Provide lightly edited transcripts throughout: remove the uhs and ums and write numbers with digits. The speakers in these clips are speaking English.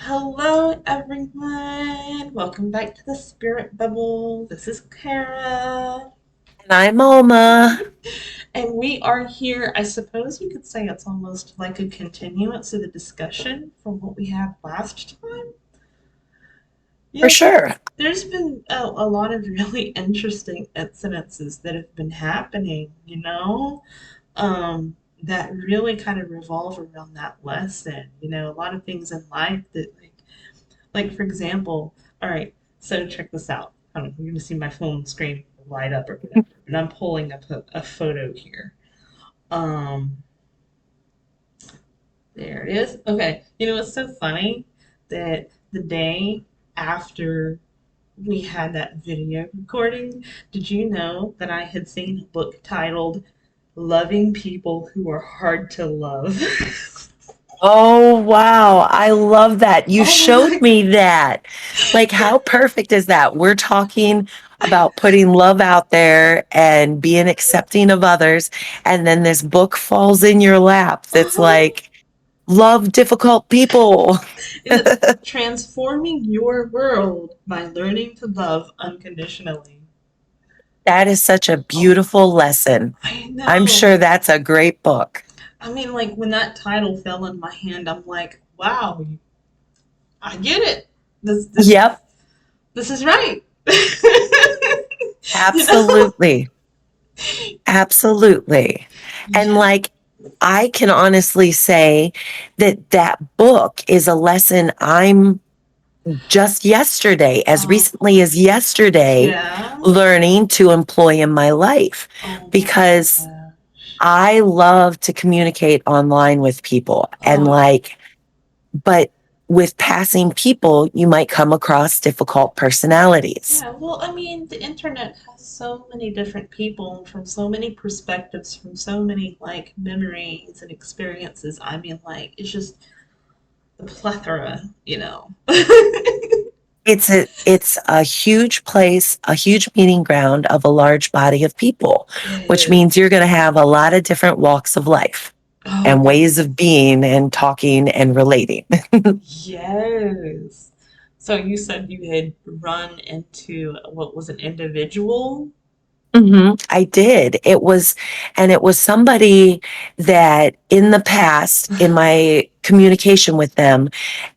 Hello, everyone. Welcome back to the Spirit Bubble. This is Kara, And I'm Oma. and we are here. I suppose you could say it's almost like a continuance of the discussion from what we had last time. For Yeah, sure. there's been a lot of really interesting incidences that have been happening, that really kind of revolve around that lesson. A lot of things in life that, like for example, all right, so check this out. I don't know, you're gonna see my phone screen light up or whatever, but I'm pulling up a photo here. Um, there it is. Okay, it's so funny that the day after we had that video recording, did you know that I had seen a book titled "Loving People Who Are Hard to Love"? Oh, wow. I love that. You Oh showed my! me that. Like, how perfect is that? We're talking about putting love out there and being accepting of others. And then this book falls in your lap that's Oh, like, love difficult people. and it's transforming your world by learning to love unconditionally. That is such a Oh, beautiful lesson. I I'm sure know. that's a great book. I mean, like when that title fell in my hand, I'm like, wow, I get it. This this Yep, this is right. you know? absolutely. Absolutely. And Yeah. like, I can honestly say that that book is a lesson I'm just yesterday, as Oh, recently as yesterday, yeah. learning to employ in my life Oh my because gosh. I love to communicate online with people. And Oh, like, but with passing people, you might come across difficult personalities. yeah. Well, I mean, the internet has so many different people from so many perspectives, from so many like memories and experiences. I mean, like, it's just the plethora. It's a huge place, a huge meeting ground of a large body of people, It which means is. you're going to have a lot of different walks of life Oh, and ways of being and talking and relating. yes. So you said you had run into what was an individual? I did. And it was somebody that in the past, in my communication with them,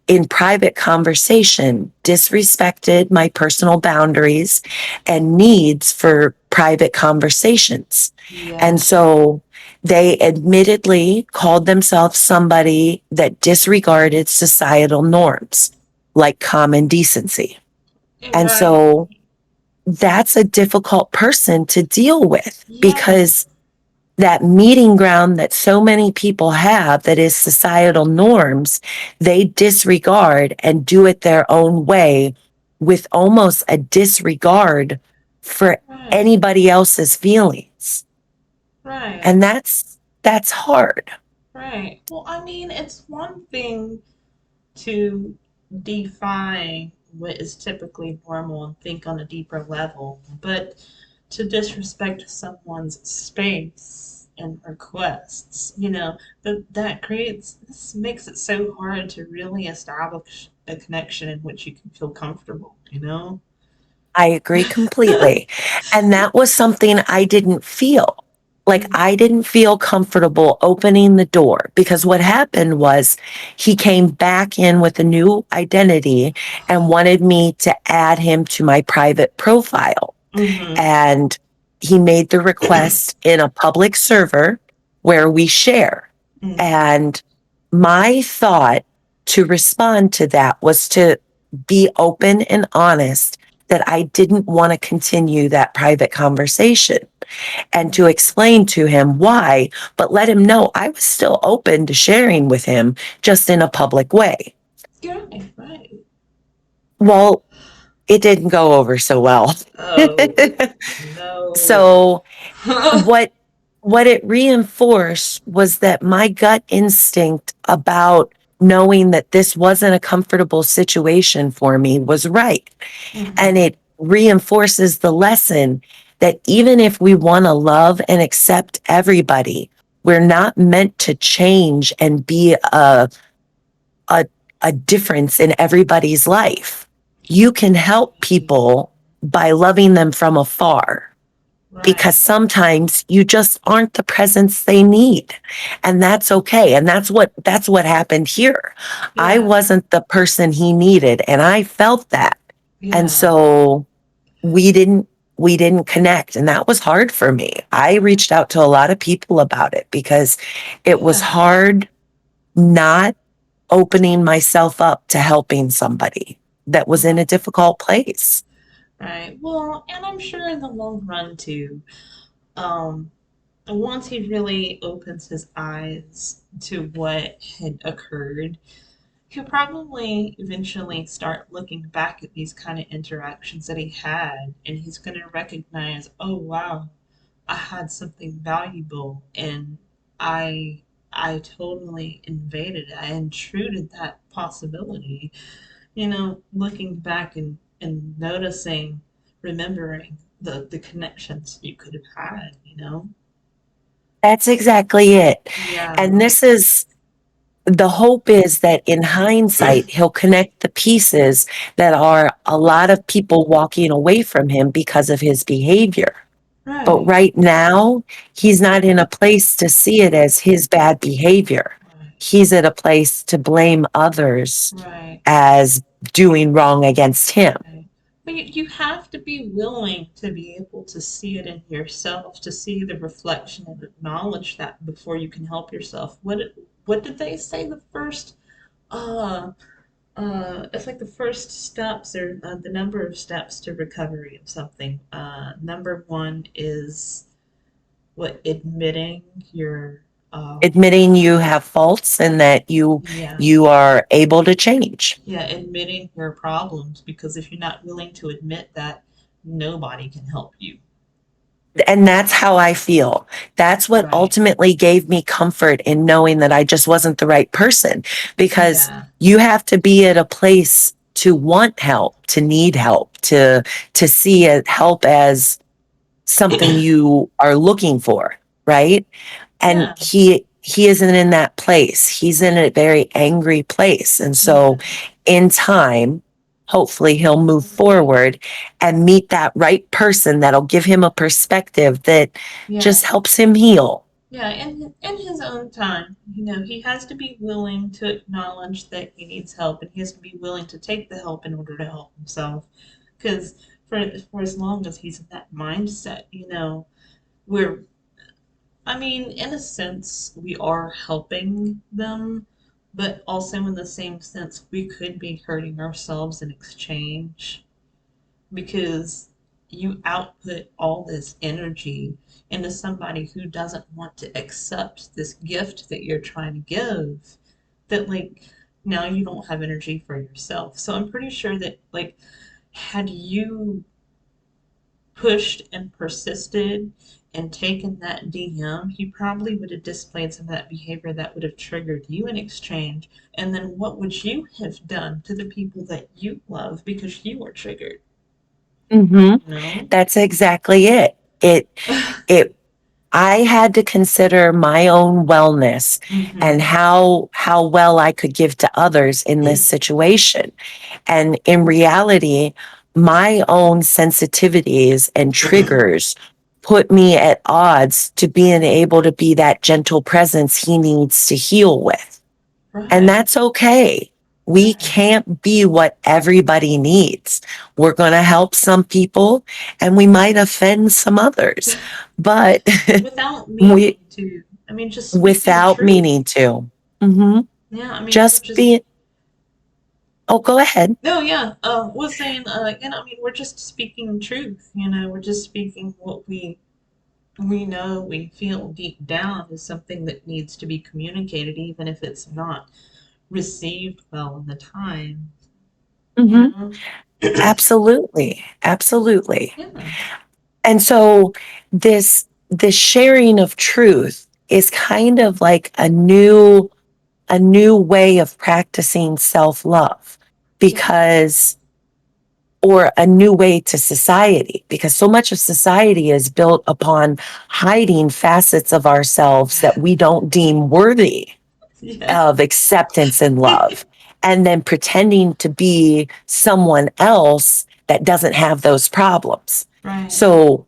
in private conversation, disrespected my personal boundaries and needs for private conversations. And Yeah. so they admittedly called themselves somebody that disregarded societal norms like common decency. And Right. so that's a difficult person to deal with Yes. because that meeting ground that so many people have that is societal norms, they disregard and do it their own way with almost a disregard for Right. anybody else's feelings. Right. And that's hard. Right. Well, I mean, it's one thing to define what is typically normal and think on a deeper level, but to disrespect someone's space and requests, that creates this makes it so hard to really establish a connection in which you can feel comfortable. I agree completely. And that was something I didn't feel. Like I didn't feel comfortable opening the door because what happened was he came back in with a new identity and wanted me to add him to my private profile. Mm-hmm. And he made the request in a public server where we share. Mm-hmm. And my thought to respond to that was to be open and honest that I didn't want to continue that private conversation and to explain to him why, but let him know I was still open to sharing with him just in a public way. Yeah, right. Well, it didn't go over so well. Oh, no. So what what it reinforced was that my gut instinct about knowing that this wasn't a comfortable situation for me was right. And Mm-hmm. it reinforces the lesson that even if we want to love and accept everybody, we're not meant to change and be a a difference in everybody's life. You can help Right. people by loving them from afar because Right. sometimes you just aren't the presence they need. And that's okay. And that's what happened here. I Yeah. wasn't the person he needed and I felt that. And Yeah. so we didn't we didn't connect and that was hard for me. I reached out to a lot of people about it because it was Yeah. hard not opening myself up to helping somebody that was in a Right. difficult place. Right. Well, and I'm sure in the long run too, um, once he really opens his eyes to what had occurred, he'll probably eventually start looking back at these kind of interactions that he had, and he's going to recognize, oh wow, I had something valuable, and I I totally invaded, I intruded that possibility. Looking back and noticing, remembering the connections you could have had. That's exactly it. Yeah. And this is the hope is that in hindsight, he'll connect the pieces that are a lot of people walking away from him because of his behavior. But Right. right now, he's not in a place to see it as his bad behavior. Right. He's at a place to blame others Right. as doing wrong against him. Right. But you have to be willing to be able to see it in yourself, to see the reflection and acknowledge that before you can help yourself. What did they say? The first uh it's like the first steps or the number of steps to recovery of something. Number one is what, admitting your Admitting you have faults and that yeah, you are able to change. yeah, admitting your problems, because if you're not willing to admit that, nobody can help you. And that's how I feel. That's what Right. ultimately gave me comfort in knowing that I just wasn't the right person because Yeah. you have to be at a place to want help, to need help, to see it help as something you are looking for, right? And Yeah. he isn't in that place. He's in a very angry place. And so Yeah. in time, hopefully he'll move Hopefully. forward and meet that right person that'll give him a perspective that Yeah. just helps him heal. Yeah, in his own time, he has to be willing to acknowledge that he needs help, and he has to be willing to take the help in order to help himself. Because for as long as he's in that mindset, we're I mean, in a sense, we are helping them, but also in the same sense, we could be hurting ourselves in exchange, because you output all this energy into somebody who doesn't want to accept this gift that you're trying to give, that, like, now you don't have energy for yourself. So I'm pretty sure that, like, had you pushed and persisted and taken that DM, he probably would have displayed some of that behavior that would have triggered you in exchange. And then what would you have done to the people that you love because you were triggered? Mm-hmm. You know? That's exactly it. It I had to consider my own wellness and Mm-hmm. how well I could give to others in this situation. And in reality, my own sensitivities and triggers put me at odds to being able to be that gentle presence he needs to heal with. And Right. that's okay. We Right. can't be what everybody needs. We're going to help some people and we might offend some others, but Without meaning we, to. I mean, just speaking without truth. meaning to. Mm-hmm. Yeah, I mean, we're Just just. being, oh, go ahead. No, yeah. Was saying, I mean, we're just speaking truth. We're just speaking what we know, we feel deep down is something that needs to be communicated, even if it's not received well in the time, you Mm-hmm. know? Absolutely. Absolutely. Yeah. And so this sharing of truth is kind of like a new way of practicing self-love Yeah. because or a new way to society because so much of society is built upon hiding facets of ourselves that we don't deem worthy. Yeah. of acceptance and love, and then pretending to be someone else that doesn't have those problems. Right. So,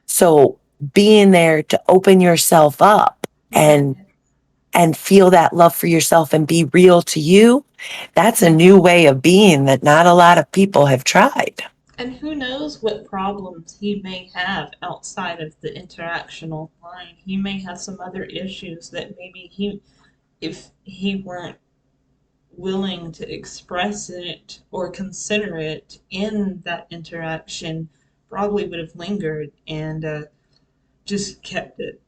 so being there to open yourself up Right. and feel that love for yourself and be real to you, that's a Yeah. new way of being that not a lot of people have tried. And who knows what problems he may have outside of the interactional line. He may have some other issues that maybe if he weren't willing to express it or consider it in that interaction, probably would have lingered and just kept it.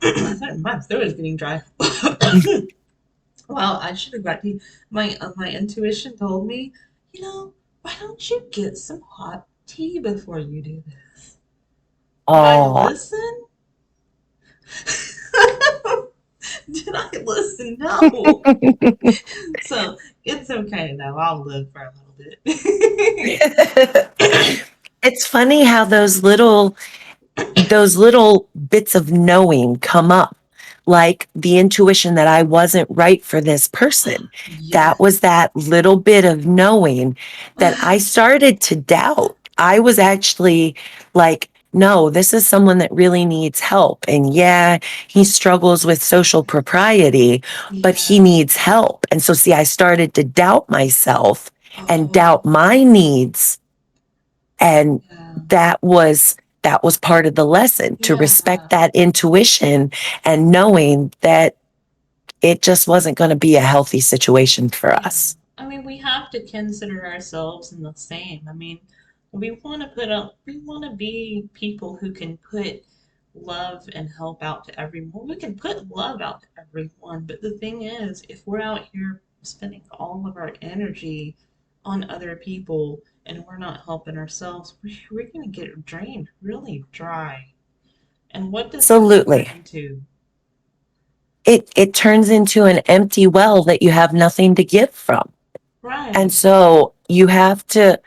My throat is getting dry. Well, I should have got tea. My intuition told me, why don't you get some hot tea before you do this? Did I Oh, listen? Did I listen? No. So it's okay though. I'll live for a little bit. it's funny how those little bits of knowing come up, like the intuition that I wasn't right for this person. That Yes. was that little bit of knowing that I started to doubt. I was actually like, no, this is someone that really needs help. And yeah, he struggles with social propriety, but he Yeah. needs help. And so, see, I started to doubt myself and Oh, doubt my needs, and yeah. that was part of the lesson, to respect Yeah. that intuition and knowing that it just wasn't going to be a healthy situation for Yeah. us. I mean, we have to consider ourselves in the same. I mean, we want to be people who can put love and help out to everyone. We can put love out to everyone, but the thing is, if we're out here spending all of our energy on other people and we're not helping ourselves, we're going to get drained really dry. And what does that turn Absolutely. into? It turns into an empty well that you have nothing to give from. And Right. so you have to,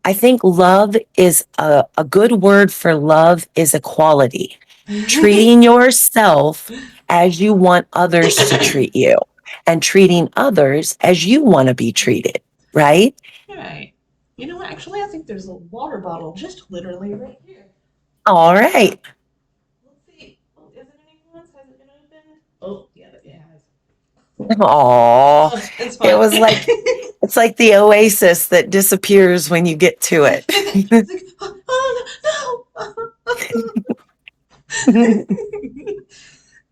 I think love is a good word for love is equality. Treating yourself as you want others to treat you and treating others as you want to be treated, right? Right. You know what? Actually, I think there's a water bottle just literally right here. All right. Let's see. Oh, is it anyone's? Has it been opened? Oh, yeah, it has. Oh, Oh, it's it fine. was like, it's like the oasis that disappears when you get to it. It's like, oh, no.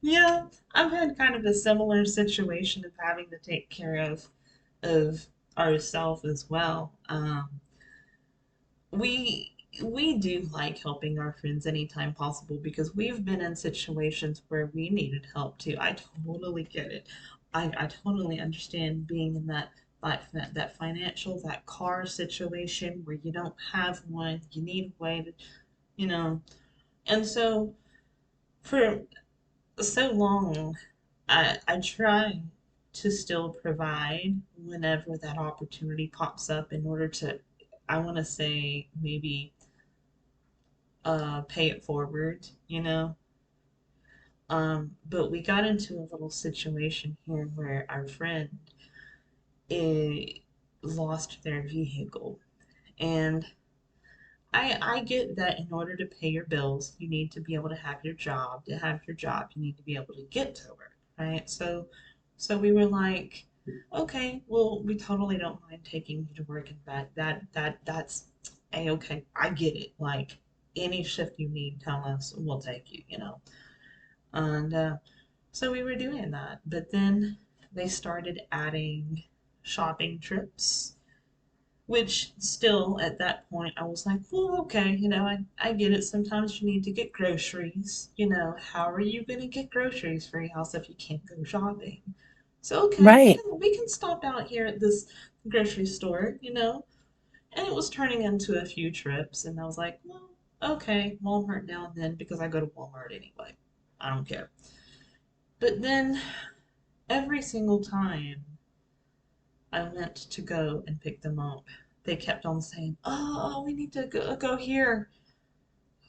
Yeah, I've had kind of a similar situation of having to take care of ourselves as well. We do like helping our friends anytime possible because we've been in situations where we needed help too. I totally get it. I totally understand being in that financial, that car situation where you don't have one, you need a way to, you know. And so for so long, I try to still provide whenever that opportunity pops up in order to, I want to say maybe pay it forward, you know. But we got into a little situation here where our friend eh, lost their vehicle, and I get that in order to pay your bills, you need to be able to have your job. To have your job, you need to be able to get to work, right? So we were like, okay, well, we totally don't mind taking you to work and back. That's a okay. I get it. Like any shift you need, tell us, we'll take you. You know. And so we were doing that. But then they started adding shopping trips, which still at that point I was like, well, okay, I get it. Sometimes you need to get groceries. How are you going to get groceries for your house if you can't go shopping? So, okay, we Right. can, we can stop out here at this grocery store. And it was turning into a few trips. And I was like, well, okay, Walmart now and then because I go to Walmart anyway. I don't care. But then every single time I went to go and pick them up, they kept on saying, "Oh, we need to go here."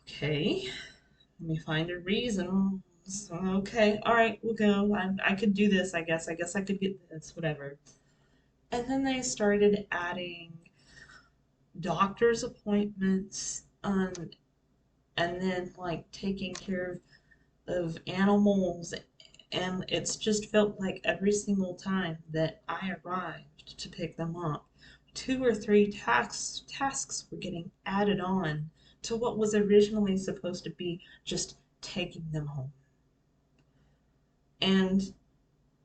Okay, let me find a reason So, okay, all right, we'll go. I could do this, I guess. I guess I could get this, whatever. And then they started adding doctor's appointments, and then like taking care of animals. And it's just felt like every single time that I arrived to pick them up, two or three tasks were getting added on to what was originally supposed to be just taking them home. And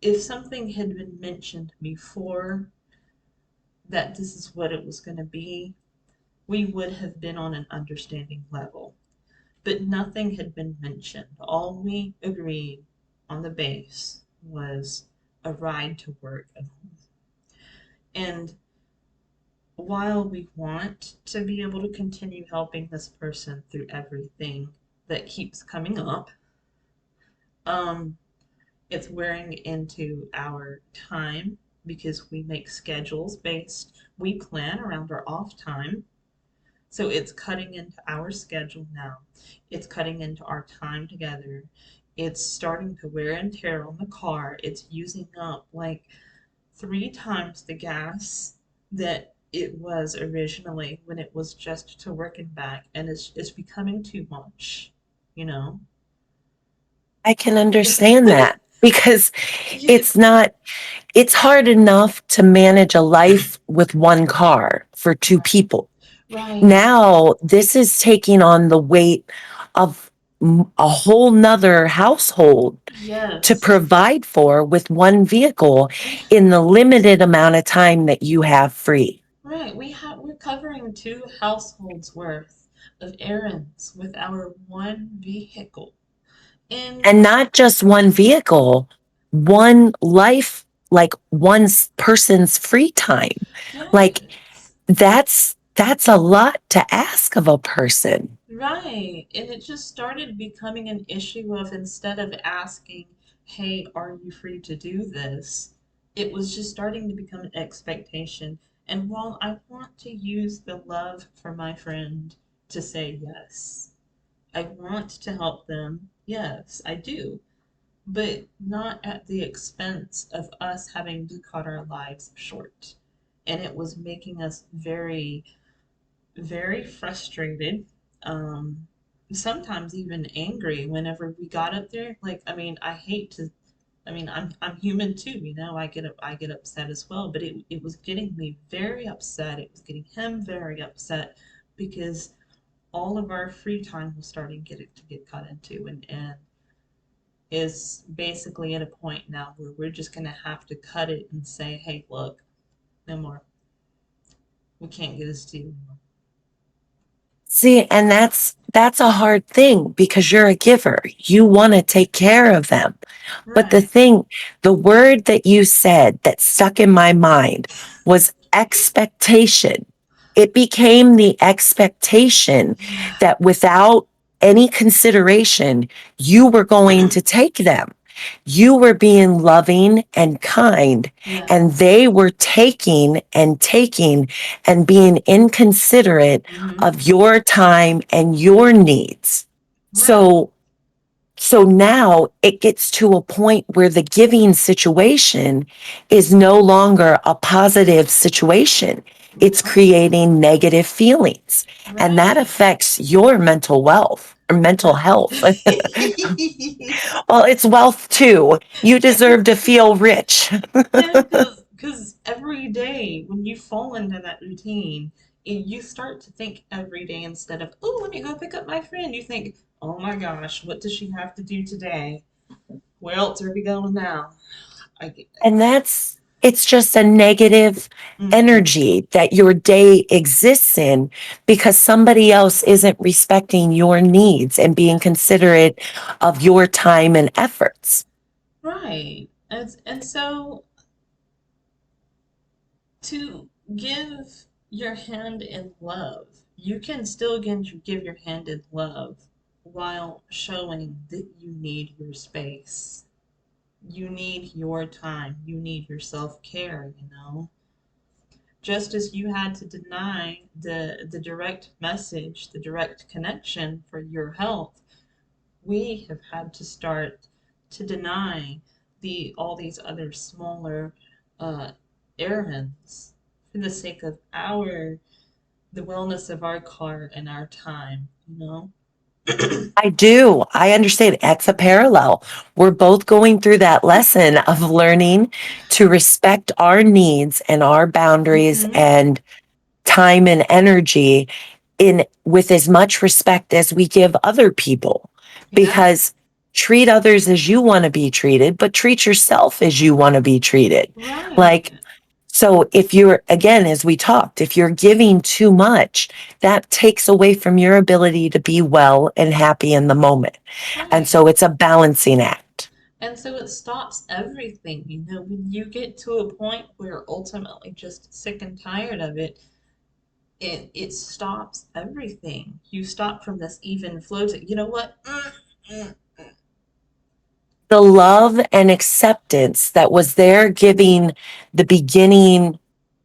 if something had been mentioned before that this is what it was going to be, we would have been on an understanding level. But nothing had been mentioned. All we agreed on the base was a ride to work and home. And while we want to be able to continue helping this person through everything that keeps coming up, um, it's wearing into our time because we make schedules we plan around our off time. So it's cutting into our schedule now. It's cutting into our time together. It's starting to wear and tear on the car. It's using up like three times the gas that it was originally when it was just to work and back. And it's becoming too much, you know? I can understand that because Yeah, it's not, it's hard enough to manage a life with one car for two right, people. right. Now, this is taking on the weight of a whole nother household to Yes. provide for with one vehicle We in the limited amount of time that you have free. right. We're covering two households worth of errands with our one vehicle. And And not just one vehicle, one life, like one person's free time. Like yes. that's a lot to ask of a person. Right. And it just started becoming an issue of instead of asking, hey, are you free to do this? It was just starting to become an expectation. And while I want to use the love for my friend to say yes, I want to help them. Yes, I do. But not at the expense of us having to cut our lives short. And it was making us very very frustrated, um, sometimes even angry whenever we got up there. Like, I mean, I hate to. I mean, I'm human too, you know. I get upset as well. But it was getting me very upset. It was getting him very upset because all of our free time was starting to get cut into, and is basically at a point now where we're just gonna have to cut it and say, hey, look, no more. We can't get this to you anymore. See, and that's a hard thing because you're a giver. You want to take care of them. But Right. the word that you said that stuck in my mind was expectation. It became the expectation Yeah. that without any consideration, you were going to take them. You were being loving and kind, and Yes. they were taking and being inconsiderate Mm-hmm. of your time and your needs. Right. So so now it gets to a point where the giving situation is no longer a positive situation. It's Right. creating negative feelings. And that Right. affects your mental wealth or mental Right. health. Well, it's wealth too. You deserve to feel rich. Yeah, because every day when you fall into that routine, you start to think every day instead of, oh, let me go pick up my friend. You think, oh my gosh, what does she have to do today? Where else are we going now? I get And it's just a negative mm-hmm. energy that your day exists in because somebody else isn't respecting your needs and being considerate of your time and efforts. Right. And so to give your hand in love, you can still give your hand in love while showing that you need your space. You need your time. You need your self care, you know? Just as you had to deny the direct message, the direct connection for your health, we have had to start to deny all these other smaller uh, errands for the sake of the wellness of our car and our time, you know? I do. I understand. It's a parallel. We're both going through that lesson of learning to respect our needs and our boundaries Mm-hmm. and time and energy in with as much respect as we give other people, Yeah, because treat others as you want to be treated, but treat yourself as you want to be treated. Like, right, so if you're, again, as we talked, if you're giving too much, that takes away from your ability to be well and happy in the moment. And right. so it's a balancing act. And so it stops everything, you know, when you get to a point where you're ultimately just sick and tired of it, it stops everything. You stop from this even flow to, you know what? Mm, The love and acceptance that was there giving the beginning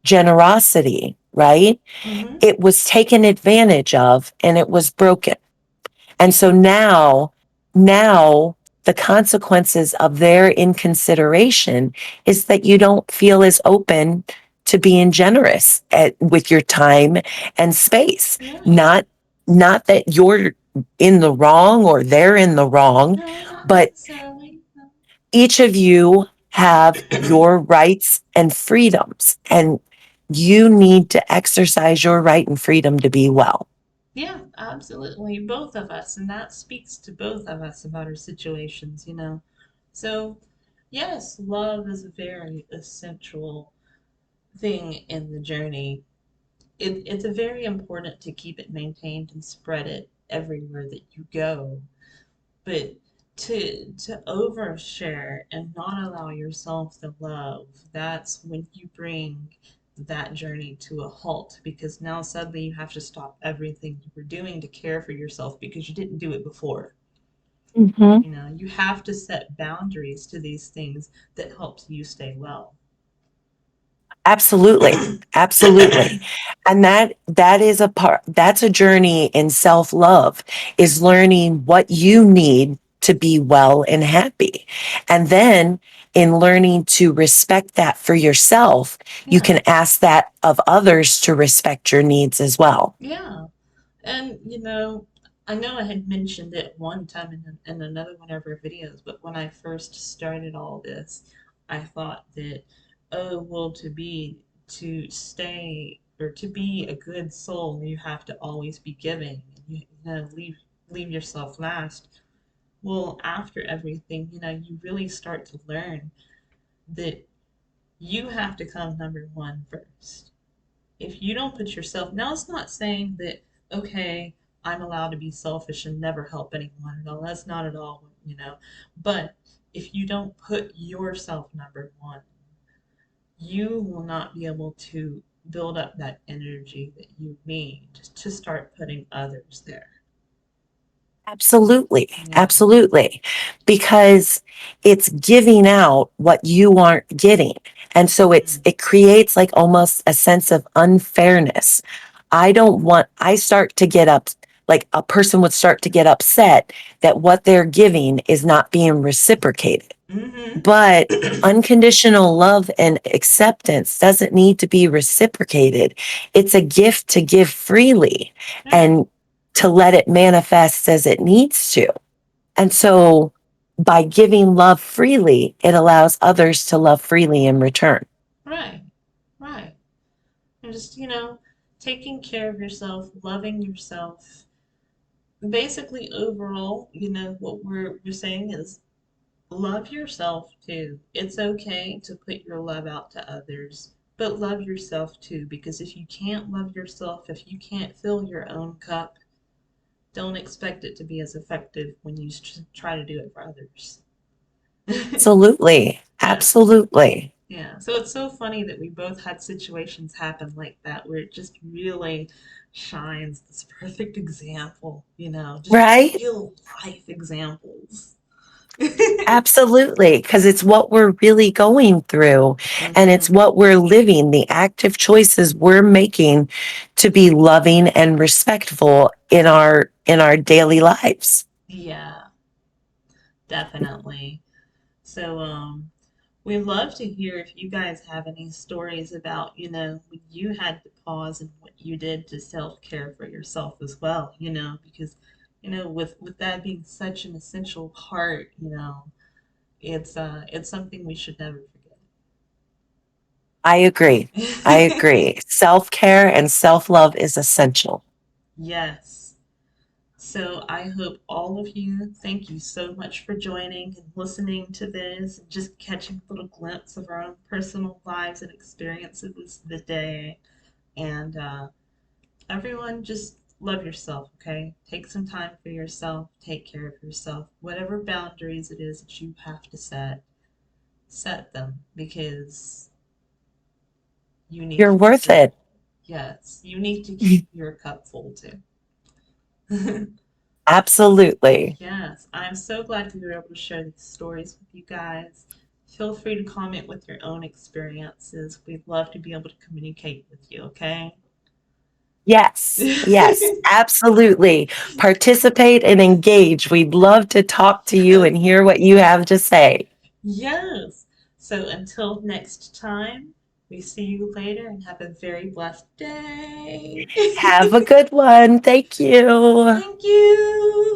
generosity, right? mm-hmm. It was taken advantage of and it was broken. And Yeah, so now the consequences of their inconsideration is that you don't feel as open to being generous with your time and space. right. Not that you're in the wrong or they're in the wrong, No, not but necessarily. No. each of you have your rights and freedoms, and you need to exercise your right and freedom to be well. Yeah, absolutely. Both of us. And that speaks to both of us about our situations, you know. So, yes, love is a very essential thing in the journey. It's a very important to keep it maintained and spread it everywhere that you go. But to overshare and not allow yourself the love, that's when you bring that journey to a halt, because now suddenly you have to stop everything you were doing to care for yourself because you didn't do it before. Mhm. You know, you have to set boundaries to these things that helps you stay well. Absolutely. Absolutely. And that is a part, that's a journey in self-love, is learning what you need to be well and happy. And then in learning to respect that for yourself, you Yeah, can ask that of others to respect your needs as well. yeah. And you know I had mentioned it one time in another one of our videos, but when I first started all this, I thought that, oh, well, to stay or to be a good soul, you have to always be giving. You know, leave yourself last. Well, after everything, you know, you really start to learn that you have to come number one first. If you don't put yourself, now it's not saying that, okay, I'm allowed to be selfish and never help anyone. No, that's not at all, you know. But if you don't put yourself number one, you will not be able to build up that energy that you need to start putting others there. Absolutely. Yeah. Absolutely. Because it's giving out what you aren't getting. And so Mm-hmm. it creates like almost a sense of unfairness. I start to get up, like a person would start to get upset that what they're giving is not being reciprocated. Mm-hmm. But unconditional love and acceptance doesn't need to be reciprocated. It's a gift to give freely Right. and to let it manifest as it needs to. And so by giving love freely, it allows others to love freely in return. Right. Right. And just, taking care of yourself, loving yourself. Basically, overall, what we're saying is love yourself too. It's okay to put your love out to others, but love yourself too, because if you can't love yourself, if you can't fill your own cup, don't expect it to be as effective when you try to do it for others. Absolutely. Yeah. Absolutely. Yeah. So it's so funny that we both had situations happen like that where it just really shines this perfect example, just Right? real life examples. Absolutely. Because it's what we're really going through and it's Hmm. what we're living, the active choices we're making to be loving and respectful in our daily lives. Yeah. Definitely. So, we'd love to hear if you guys have any stories about, when you had to pause and what you did to self-care for yourself as well, because, with that being such an essential part, it's something we should never I agree. I forget. agree. Self care and self love is essential. Yes. So I hope all of you, thank you so much for joining and listening to this and just catching a little glimpse of our own personal lives and experiences the day. And everyone, just love yourself, okay? Take some time for yourself, take care of yourself. Whatever boundaries it is that you have to set, set them because you need You're to keep worth your, it. yes, you need to keep your cup full too. Absolutely. Yes, I'm so glad we were able to share these stories with you guys. Feel free to comment with your own experiences. We'd love to be able to communicate with you, okay? Yes, yes, absolutely. Participate and engage. We'd love to talk to you and hear what you have to say. Yes. So until next time, we see you later and have a very blessed day. Have a good one. Thank you. Thank you.